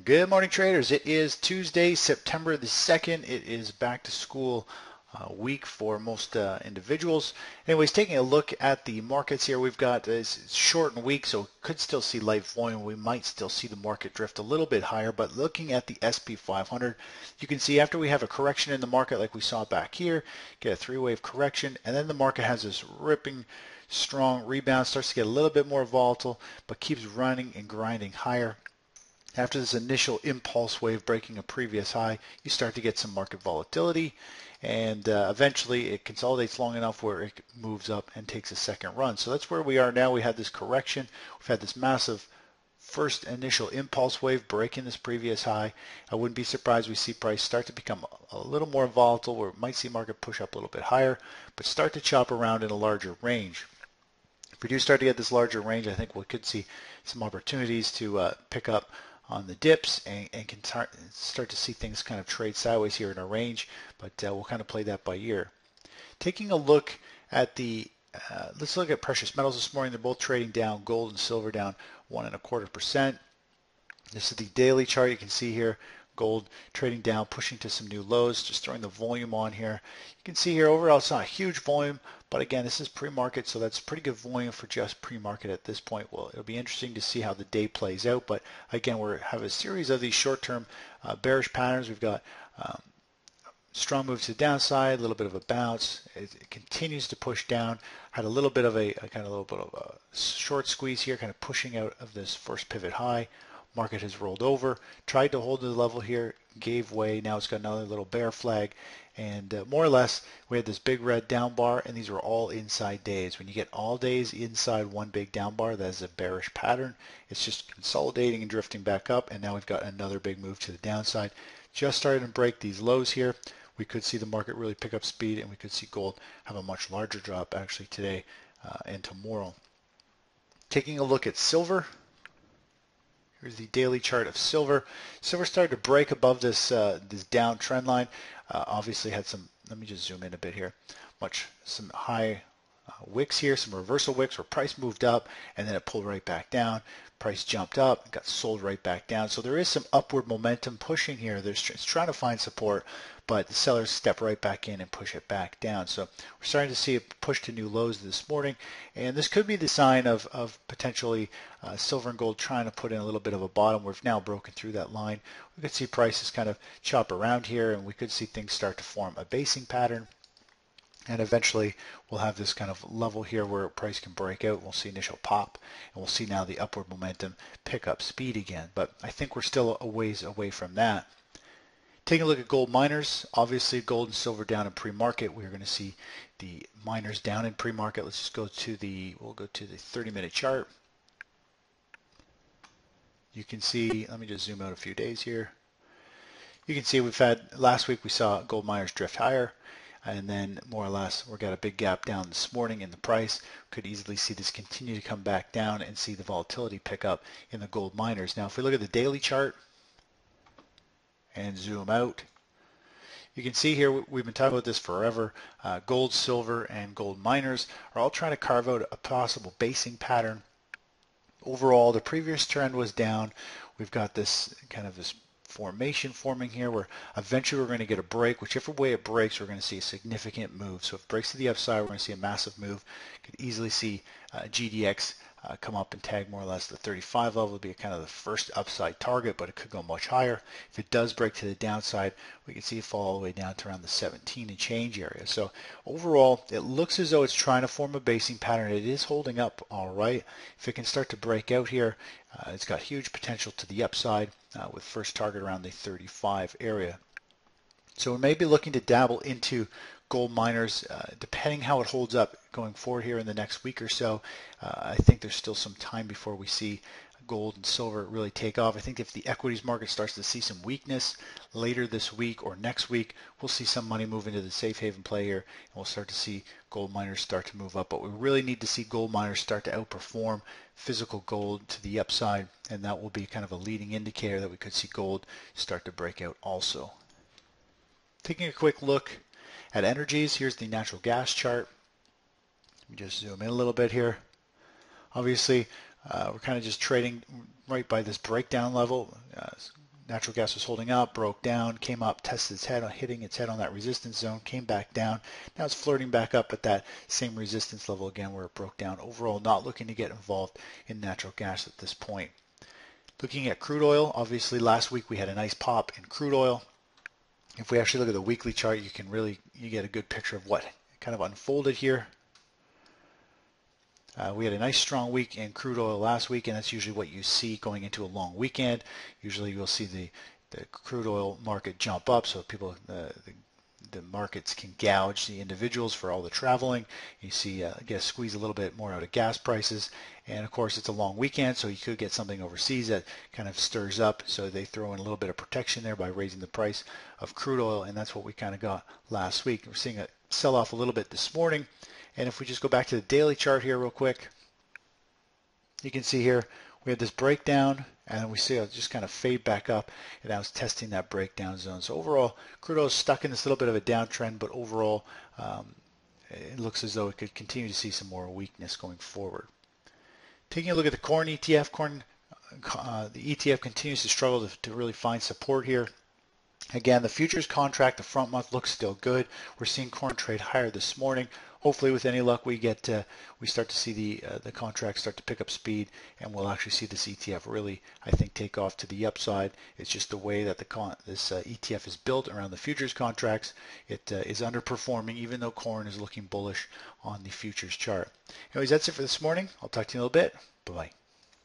Good morning, traders. It is Tuesday, September the 2nd. It is back to school week for most individuals. Anyways, taking a look at the markets here, we've got it's shortened week, so could still see light volume. We might still see the market drift a little bit higher, but looking at the SP 500, you can see after we have a correction in the market like we saw back here, get a three-wave correction, and then the market has this ripping strong rebound, starts to get a little bit more volatile, but keeps running and grinding higher. After this initial impulse wave breaking a previous high, you start to get some market volatility, and eventually it consolidates long enough where it moves up and takes a second run. So that's where we are now. We had this correction. We've had this massive first initial impulse wave breaking this previous high. I wouldn't be surprised we see price start to become a little more volatile, where it might see market push up a little bit higher, but start to chop around in a larger range. If we do start to get this larger range, I think we could see some opportunities to pick up on the dips and can start to see things kind of trade sideways here in a range, but we'll kind of play that by ear. Taking a look at let's look at precious metals this morning. They're both trading down, gold and silver down 1.25%. This is the daily chart. You can see here gold trading down, pushing to some new lows, just throwing the volume on here. You can see here overall it's not a huge volume, but again, this is pre-market, so that's pretty good volume for just pre-market at this point. Well, it'll be interesting to see how the day plays out, but again, we have a series of these short-term bearish patterns. We've got strong moves to the downside, a little bit of a bounce. It continues to push down. Had a little bit of a short squeeze here, kind of pushing out of this first pivot high. Market has rolled over, tried to hold the level here, gave way. Now it's got another little bear flag, and more or less we had this big red down bar, and these were all inside days. When you get all days inside one big down bar, that is a bearish pattern. It's just consolidating and drifting back up, and now we've got another big move to the downside. Just starting to break these lows here. We could see the market really pick up speed, and we could see gold have a much larger drop actually today and tomorrow. Taking a look at silver. Here's the daily chart of silver. Silver started to break above this down trend line. Obviously had some, let me just zoom in a bit here, some high wicks here, some reversal wicks where price moved up and then it pulled right back down. Price jumped up and got sold right back down. So there is some upward momentum pushing here. It's trying to find support, but the sellers step right back in and push it back down. So we're starting to see it push to new lows this morning, and this could be the sign of potentially silver and gold trying to put in a little bit of a bottom. We've now broken through that line. We could see prices kind of chop around here, and we could see things start to form a basing pattern. And eventually we'll have this kind of level here where price can break out. We'll see initial pop, and we'll see now the upward momentum pick up speed again. But I think we're still a ways away from that. Taking a look at gold miners, obviously gold and silver down in pre-market. We're going to see the miners down in pre-market. Let's just we'll go to the 30-minute chart. You can see, let me just zoom out a few days here. You can see last week we saw gold miners drift higher, and then more or less we got a big gap down this morning in the price. Could easily see this continue to come back down and see the volatility pick up in the gold miners. Now if we look at the daily chart and zoom out, you can see here we've been talking about this forever. Gold, silver, and gold miners are all trying to carve out a possible basing pattern. Overall, the previous trend was down. We've got this formation forming here where eventually we're going to get a break. Whichever way it breaks, we're going to see a significant move. So if it breaks to the upside, we're going to see a massive move. Could easily see GDX come up and tag more or less the 35 level, would be kind of the first upside target, but it could go much higher. If it does break to the downside, we can see it fall all the way down to around the 17 and change area. So overall, it looks as though it's trying to form a basing pattern. It is holding up all right. If it can start to break out here, it's got huge potential to the upside with first target around the 35 area. So we may be looking to dabble into gold miners, depending how it holds up going forward here in the next week or so. I think there's still some time before we see gold and silver really take off. I think if the equities market starts to see some weakness later this week or next week, we'll see some money move into the safe haven play here, and we'll start to see gold miners start to move up. But we really need to see gold miners start to outperform physical gold to the upside, and that will be kind of a leading indicator that we could see gold start to break out also. Taking a quick look at energies, here's the natural gas chart. Let me just zoom in a little bit here. Obviously, we're kind of just trading right by this breakdown level. natural gas was holding up, broke down, came up, tested its head, hitting its head on that resistance zone, came back down. Now it's flirting back up at that same resistance level again where it broke down. Overall, not looking to get involved in natural gas at this point. Looking at crude oil, obviously last week we had a nice pop in crude oil. If we actually look at the weekly chart, you get a good picture of what kind of unfolded here. We had a nice strong week in crude oil last week, and that's usually what you see going into a long weekend. Usually you'll see the crude oil market jump up, so the markets can gouge the individuals for all the traveling. You see squeeze a little bit more out of gas prices, and of course it's a long weekend, so you could get something overseas that kind of stirs up, so they throw in a little bit of protection there by raising the price of crude oil, and that's what we kind of got last week. We're seeing it sell off a little bit this morning. And if we just go back to the daily chart here real quick, you can see here we had this breakdown, and we see it just kind of fade back up, and now it's testing that breakdown zone. So overall, crude oil is stuck in this little bit of a downtrend, but overall, it looks as though it could continue to see some more weakness going forward. Taking a look at the corn ETF, the ETF continues to struggle to really find support here. Again, the futures contract, the front month looks still good. We're seeing corn trade higher this morning. Hopefully, with any luck, we start to see the contract start to pick up speed, and we'll actually see this ETF really, I think, take off to the upside. It's just the way that this ETF is built around the futures contracts. It is underperforming, even though corn is looking bullish on the futures chart. Anyways, that's it for this morning. I'll talk to you in a little bit. Bye-bye.